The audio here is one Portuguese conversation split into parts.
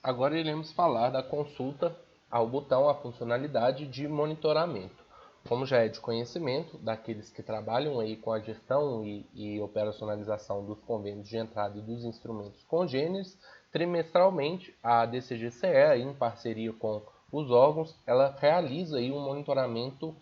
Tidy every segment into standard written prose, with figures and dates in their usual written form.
Agora iremos falar da consulta ao botão, a funcionalidade de monitoramento. Como já é de conhecimento daqueles que trabalham aí com a gestão e operacionalização dos convênios de entrada e dos instrumentos congêneres, trimestralmente a DCGCE, aí, em parceria com os órgãos, ela realiza aí um monitoramento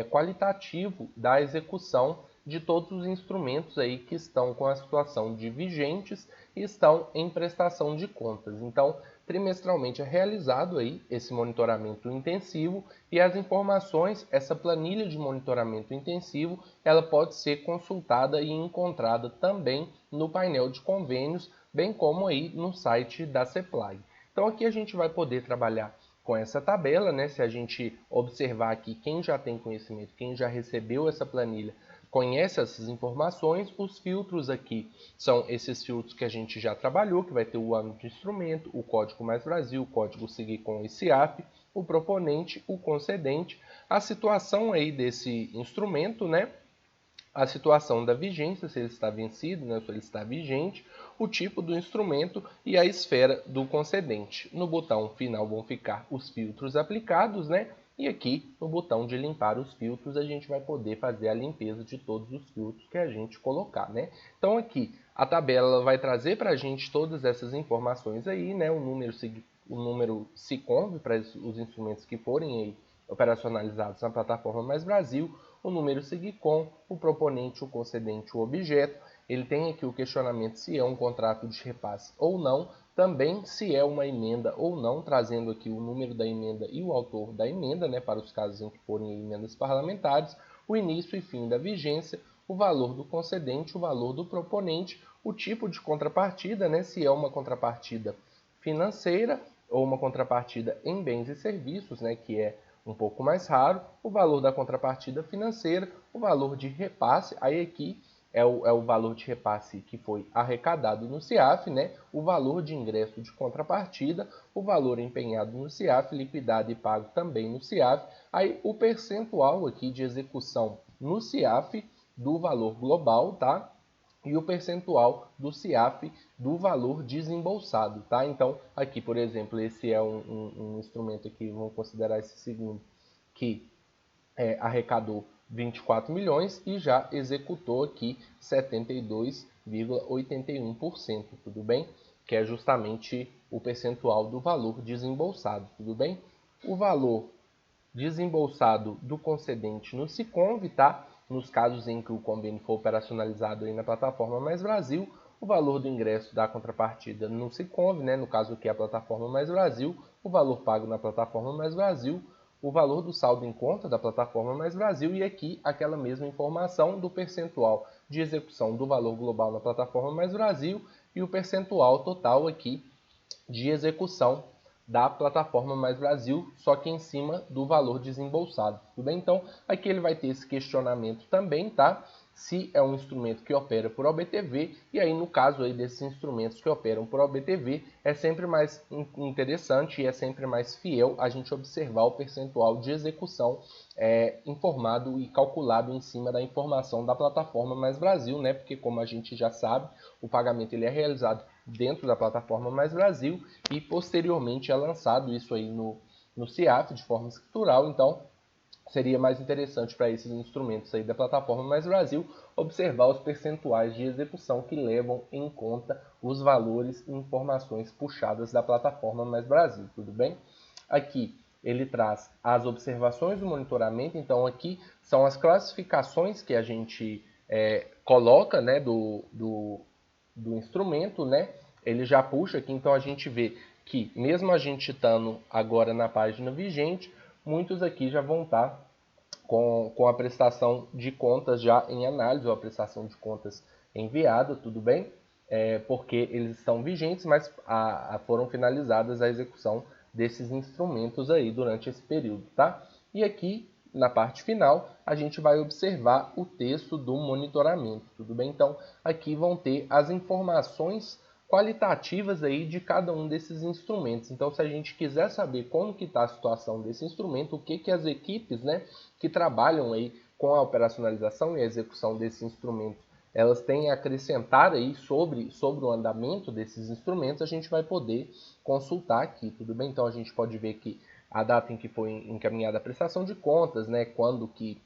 qualitativo da execução de todos os instrumentos aí que estão com a situação de vigentes e estão em prestação de contas. Então, trimestralmente é realizado aí esse monitoramento intensivo e as informações, essa planilha de monitoramento intensivo, ela pode ser consultada e encontrada também no painel de convênios, bem como aí no site da CEPLAG. Então aqui a gente vai poder trabalhar com essa tabela, né? Se a gente observar aqui quem já tem conhecimento, quem já recebeu essa planilha, conhece essas informações. Os filtros aqui são esses filtros que a gente já trabalhou, que vai ter o ano de instrumento, o Código Mais Brasil, o Código SIGCOM e CIAF, o proponente, o concedente, a situação aí desse instrumento, né? A situação da vigência, se ele está vencido, né, se ele está vigente, o tipo do instrumento e a esfera do concedente. No botão final vão ficar os filtros aplicados, né? E aqui no botão de limpar os filtros a gente vai poder fazer a limpeza de todos os filtros que a gente colocar, né? Então aqui a tabela vai trazer para a gente todas essas informações aí, né? O número SICOMV para os instrumentos que forem aí operacionalizados na plataforma Mais Brasil, o número SIGCOM, o proponente, o concedente, o objeto. Ele tem aqui o questionamento se é um contrato de repasse ou não, também se é uma emenda ou não, trazendo aqui o número da emenda e o autor da emenda, né, para os casos em que forem emendas parlamentares, o início e fim da vigência, o valor do concedente, o valor do proponente, o tipo de contrapartida, né, se é uma contrapartida financeira ou uma contrapartida em bens e serviços, né, que é um pouco mais raro, o valor da contrapartida financeira, o valor de repasse, aí aqui é o valor de repasse que foi arrecadado no CIAF, né? O valor de ingresso de contrapartida, o valor empenhado no CIAF, liquidado e pago também no CIAF, aí o percentual aqui de execução no CIAF do valor global, tá? E o percentual do CIAF do valor desembolsado, tá? Então, aqui, por exemplo, esse é um instrumento aqui, vamos considerar esse segundo, que arrecadou 24 milhões e já executou aqui 72,81%, tudo bem? Que é justamente o percentual do valor desembolsado, tudo bem? O valor desembolsado do concedente no Siconv, tá? Nos casos em que o convênio for operacionalizado aí na plataforma Mais Brasil, o valor do ingresso da contrapartida no Siconv, né? No caso que é a plataforma Mais Brasil, o valor pago na plataforma Mais Brasil, o valor do saldo em conta da plataforma Mais Brasil e aqui aquela mesma informação do percentual de execução do valor global na plataforma Mais Brasil e o percentual total aqui de execução da plataforma Mais Brasil, só que em cima do valor desembolsado. Tudo bem? Então, aqui ele vai ter esse questionamento também, tá? Se é um instrumento que opera por OBTV, e aí no caso aí desses instrumentos que operam por OBTV, é sempre mais interessante e é sempre mais fiel a gente observar o percentual de execução informado e calculado em cima da informação da plataforma Mais Brasil, né? Porque como a gente já sabe, o pagamento ele é realizado dentro da plataforma Mais Brasil e posteriormente é lançado isso aí no CIAF de forma escritural. Então, seria mais interessante para esses instrumentos aí da plataforma Mais Brasil observar os percentuais de execução que levam em conta os valores e informações puxadas da plataforma Mais Brasil, tudo bem? Aqui ele traz as observações do monitoramento, então aqui são as classificações que a gente coloca, né, do instrumento, né? Ele já puxa aqui, então a gente vê que mesmo a gente estando agora na página vigente, muitos aqui já vão estar com a prestação de contas já em análise, ou a prestação de contas enviada, tudo bem? Porque eles estão vigentes, mas foram finalizadas a execução desses instrumentos aí durante esse período, tá? E aqui, na parte final, a gente vai observar o texto do monitoramento, tudo bem? Então, aqui vão ter as informações qualitativas aí de cada um desses instrumentos. Então, se a gente quiser saber como que está a situação desse instrumento, o que as equipes, né, que trabalham aí com a operacionalização e a execução desses instrumentos elas têm a acrescentar aí sobre o andamento desses instrumentos, a gente vai poder consultar aqui, tudo bem? Então a gente pode ver que a data em que foi encaminhada a prestação de contas, né, quando que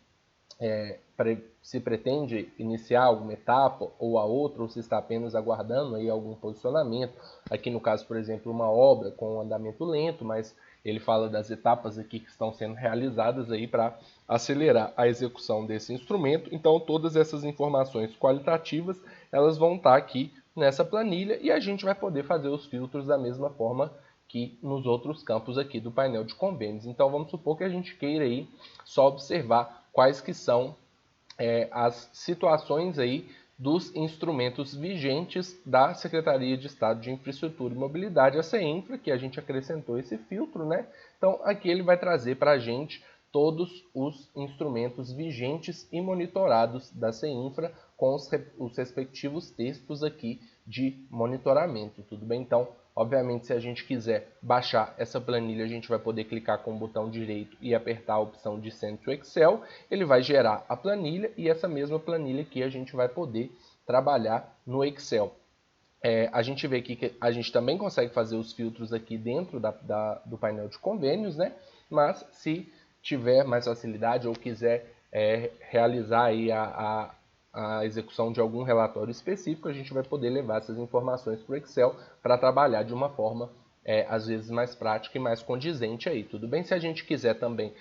se pretende iniciar alguma etapa ou a outra, ou se está apenas aguardando aí algum posicionamento. Aqui no caso, por exemplo, uma obra com um andamento lento, mas ele fala das etapas aqui que estão sendo realizadas aí para acelerar a execução desse instrumento. Então, todas essas informações qualitativas, elas vão estar aqui nessa planilha e a gente vai poder fazer os filtros da mesma forma que nos outros campos aqui do painel de convênios. Então, vamos supor que a gente queira aí só observar quais que são as situações aí dos instrumentos vigentes da Secretaria de Estado de Infraestrutura e Mobilidade, a CEINFRA, que a gente acrescentou esse filtro, né? Então, aqui ele vai trazer para a gente todos os instrumentos vigentes e monitorados da CEINFRA com os respectivos textos aqui de monitoramento, tudo bem? Então, obviamente, se a gente quiser baixar essa planilha, a gente vai poder clicar com o botão direito e apertar a opção de Send to Excel. Ele vai gerar a planilha e essa mesma planilha aqui a gente vai poder trabalhar no Excel. A gente vê aqui que a gente também consegue fazer os filtros aqui dentro do painel de convênios, né? Mas se tiver mais facilidade ou quiser realizar aí a execução de algum relatório específico, a gente vai poder levar essas informações para o Excel para trabalhar de uma forma, às vezes, mais prática e mais condizente aí. Tudo bem? Se a gente quiser também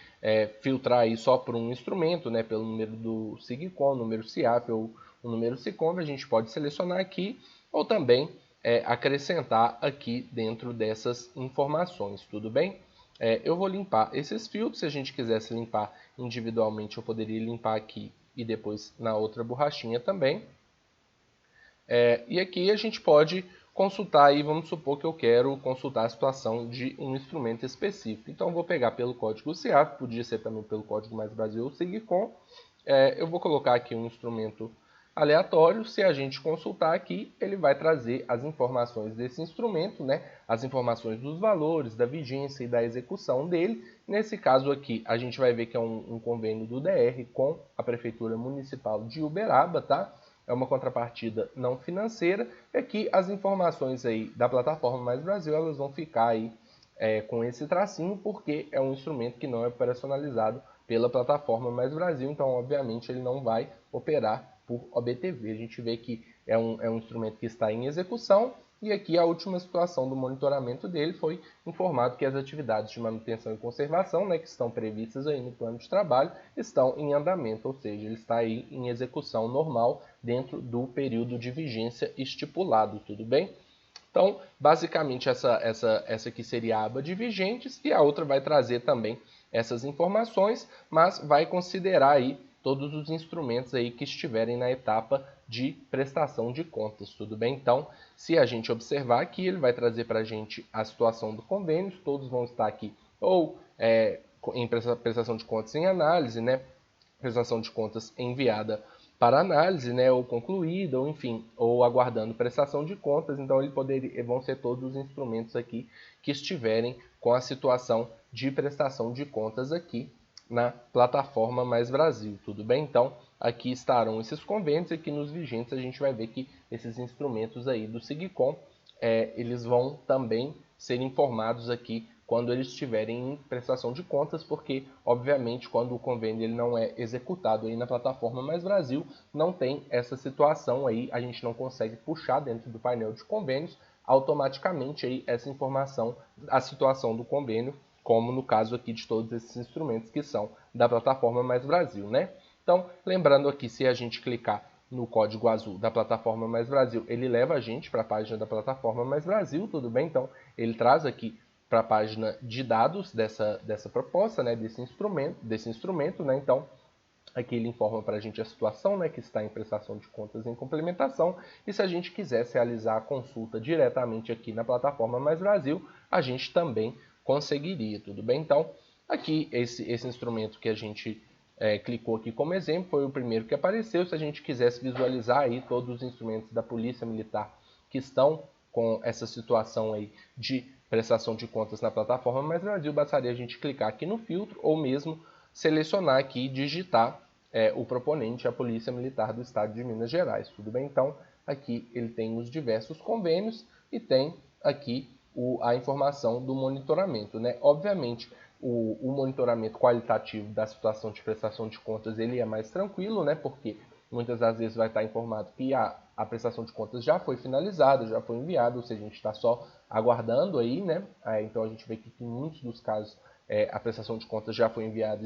filtrar aí só por um instrumento, né, pelo número do SIGCOM, número CIAP ou o número SICOMB, a gente pode selecionar aqui ou também acrescentar aqui dentro dessas informações. Tudo bem? Eu vou limpar esses filtros. Se a gente quisesse limpar individualmente, eu poderia limpar aqui e depois na outra borrachinha também. E aqui a gente pode consultar aí, vamos supor que eu quero consultar a situação de um instrumento específico. Então, eu vou pegar pelo código CIAP, podia ser também pelo código Mais Brasil ou SIGCOM. Eu vou colocar aqui um instrumento aleatório. Se a gente consultar aqui, ele vai trazer as informações desse instrumento, né? As informações dos valores, da vigência e da execução dele. Nesse caso aqui, a gente vai ver que é um convênio do DR com a Prefeitura Municipal de Uberaba, tá? É uma contrapartida não financeira. E aqui as informações aí da plataforma Mais Brasil, elas vão ficar aí com esse tracinho, porque é um instrumento que não é operacionalizado pela plataforma Mais Brasil, então obviamente ele não vai operar por OBTV. A gente vê que é um instrumento que está em execução e aqui a última situação do monitoramento dele foi informado que as atividades de manutenção e conservação, né, que estão previstas aí no plano de trabalho, estão em andamento, ou seja, ele está aí em execução normal dentro do período de vigência estipulado, tudo bem? Então, basicamente, essa aqui seria a aba de vigentes e a outra vai trazer também essas informações, mas vai considerar aí todos os instrumentos aí que estiverem na etapa de prestação de contas, tudo bem? Então, se a gente observar aqui, ele vai trazer para a gente a situação do convênio, todos vão estar aqui ou em prestação de contas em análise, né? Prestação de contas enviada para análise, né, ou concluída, ou enfim, ou aguardando prestação de contas. Então, vão ser todos os instrumentos aqui que estiverem com a situação de prestação de contas aqui na plataforma Mais Brasil, tudo bem? Então, aqui estarão esses convênios e aqui nos vigentes a gente vai ver que esses instrumentos aí do SIGCOM, eles vão também ser informados aqui quando eles estiverem em prestação de contas, porque, obviamente, quando o convênio ele não é executado aí na plataforma Mais Brasil, não tem essa situação aí, a gente não consegue puxar dentro do painel de convênios automaticamente aí essa informação, a situação do convênio, como no caso aqui de todos esses instrumentos que são da plataforma Mais Brasil, né? Então, lembrando aqui, se a gente clicar no código azul da plataforma Mais Brasil, ele leva a gente para a página da plataforma Mais Brasil, tudo bem? Então, ele traz aqui para a página de dados dessa proposta, né, desse instrumento, né? Então, aqui ele informa para a gente a situação, né, que está em prestação de contas em complementação, e se a gente quisesse realizar a consulta diretamente aqui na plataforma Mais Brasil, a gente também conseguiria, tudo bem? Então, aqui esse instrumento que a gente clicou aqui como exemplo foi o primeiro que apareceu. Se a gente quisesse visualizar aí todos os instrumentos da Polícia Militar que estão com essa situação aí de prestação de contas na plataforma Mais Brasil, bastaria a gente clicar aqui no filtro ou mesmo selecionar aqui e digitar o proponente, a Polícia Militar do Estado de Minas Gerais, tudo bem? Então, aqui ele tem os diversos convênios e tem aqui a informação do monitoramento, né? Obviamente, o monitoramento qualitativo da situação de prestação de contas ele é mais tranquilo, né? Porque muitas das vezes vai estar informado que a prestação de contas já foi finalizada, já foi enviada, ou seja, a gente está só aguardando aí, né? Então a gente vê que em muitos dos casos a prestação de contas já foi enviada,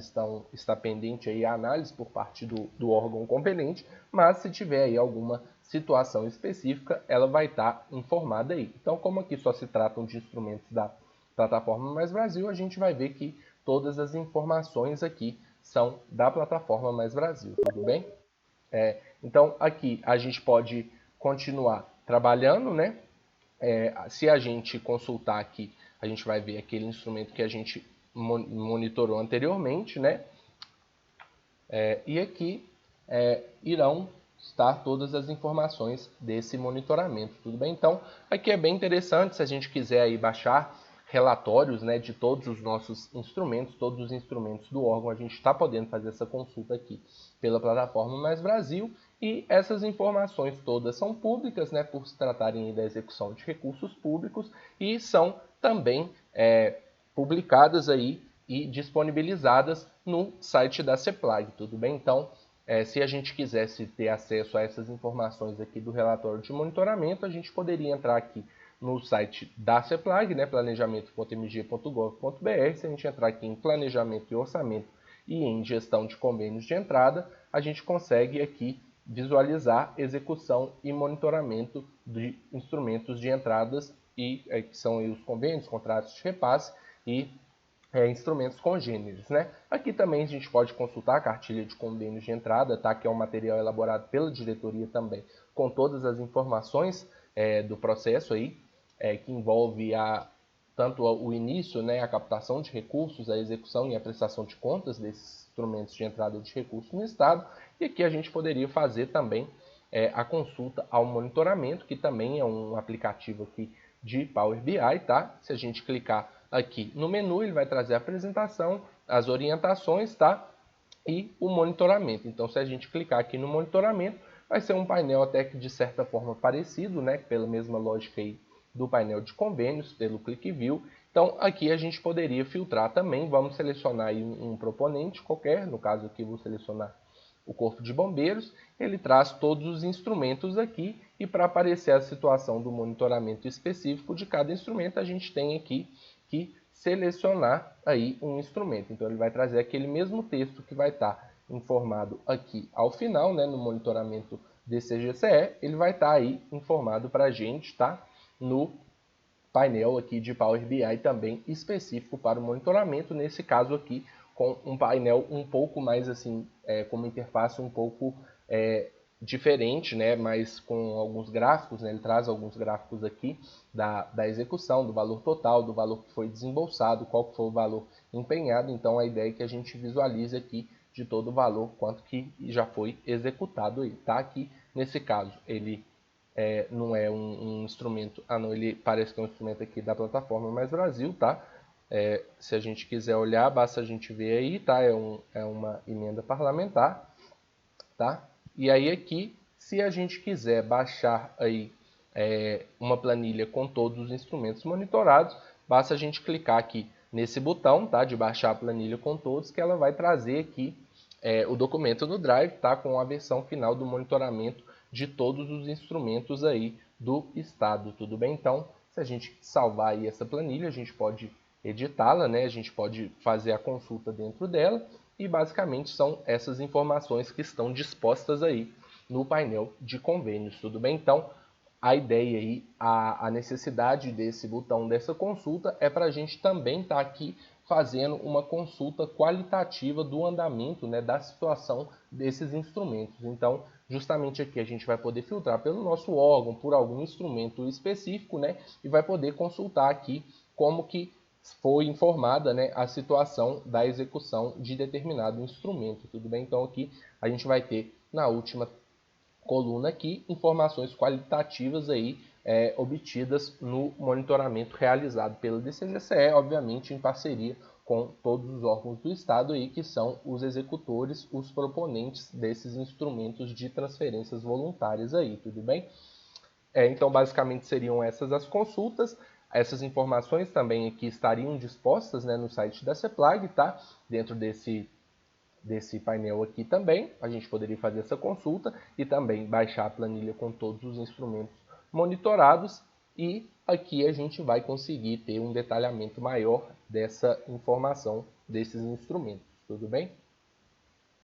está pendente aí a análise por parte do órgão competente, mas se tiver aí alguma situação específica, ela vai estar informada aí. Então, como aqui só se tratam de instrumentos da plataforma Mais Brasil, a gente vai ver que todas as informações aqui são da plataforma Mais Brasil, tudo bem? Então, aqui a gente pode continuar trabalhando, né? Se a gente consultar aqui, a gente vai ver aquele instrumento que a gente monitorou anteriormente, né? E aqui irão estar todas as informações desse monitoramento, tudo bem? Então, aqui é bem interessante, se a gente quiser aí baixar relatórios, né, de todos os nossos instrumentos, todos os instrumentos do órgão, a gente está podendo fazer essa consulta aqui pela plataforma Mais Brasil, e essas informações todas são públicas, né, por se tratarem da execução de recursos públicos, e são também publicadas aí e disponibilizadas no site da CEPLAG, tudo bem? Então, se a gente quisesse ter acesso a essas informações aqui do relatório de monitoramento, a gente poderia entrar aqui no site da CEPLAG, né, planejamento.mg.gov.br. Se a gente entrar aqui em planejamento e orçamento e em gestão de convênios de entrada, a gente consegue aqui visualizar execução e monitoramento de instrumentos de entradas, e que são aí os convênios, contratos de repasse e instrumentos congêneres, né? Aqui também a gente pode consultar a cartilha de convênios de entrada, tá? Que é um material elaborado pela diretoria também, com todas as informações do processo aí, que envolve tanto o início, né, a captação de recursos, a execução e a prestação de contas desses instrumentos de entrada de recursos no Estado. E aqui a gente poderia fazer também a consulta ao monitoramento, que também é um aplicativo aqui de Power BI, tá? Se a gente clicar aqui no menu, ele vai trazer a apresentação, as orientações, tá? E o monitoramento. Então, se a gente clicar aqui no monitoramento, vai ser um painel até que de certa forma parecido, né? Pela mesma lógica aí do painel de convênios, pelo Click View. Então, aqui a gente poderia filtrar também. Vamos selecionar aí um proponente qualquer, no caso aqui vou selecionar o Corpo de Bombeiros. Ele traz todos os instrumentos aqui, e para aparecer a situação do monitoramento específico de cada instrumento, a gente tem aqui que selecionar aí um instrumento. Então ele vai trazer aquele mesmo texto que vai estar informado aqui ao final, né, no monitoramento DCGCE, ele vai estar aí informado para a gente, tá? No painel aqui de Power BI também específico para o monitoramento, nesse caso aqui com um painel um pouco mais assim, com uma interface um pouco diferente, né, mas com alguns gráficos, né, ele traz alguns gráficos aqui da execução, do valor total, do valor que foi desembolsado, qual que foi o valor empenhado. Então a ideia é que a gente visualize aqui de todo o valor, quanto que já foi executado aí, tá? Aqui nesse caso ele não é um instrumento, não, ele parece que é um instrumento aqui da plataforma Mais Brasil, tá? Se a gente quiser olhar, basta a gente ver aí, tá? É uma emenda parlamentar, tá? E aí aqui, se a gente quiser baixar aí uma planilha com todos os instrumentos monitorados, basta a gente clicar aqui nesse botão, tá? De baixar a planilha com todos, que ela vai trazer aqui o documento no Drive, tá? Com a versão final do monitoramento de todos os instrumentos aí do Estado, tudo bem? Então, se a gente salvar aí essa planilha, a gente pode editá-la, né? A gente pode fazer a consulta dentro dela, e basicamente são essas informações que estão dispostas aí no painel de convênios, tudo bem? Então, a ideia aí, a necessidade desse botão, dessa consulta, é para a gente também estar aqui fazendo uma consulta qualitativa do andamento, né, da situação desses instrumentos. Então, justamente aqui a gente vai poder filtrar pelo nosso órgão, por algum instrumento específico, né, e vai poder consultar aqui como que foi informada, né, a situação da execução de determinado instrumento, tudo bem? Então aqui a gente vai ter na última coluna aqui informações qualitativas aí obtidas no monitoramento realizado pela DCGCE, obviamente em parceria com todos os órgãos do Estado aí, que são os executores, os proponentes desses instrumentos de transferências voluntárias aí, tudo bem? Então, basicamente, seriam essas as consultas. Essas informações também aqui estariam dispostas, né, no site da CEPLAG, tá? Dentro desse painel aqui também, a gente poderia fazer essa consulta e também baixar a planilha com todos os instrumentos monitorados, e aqui a gente vai conseguir ter um detalhamento maior dessa informação desses instrumentos, tudo bem?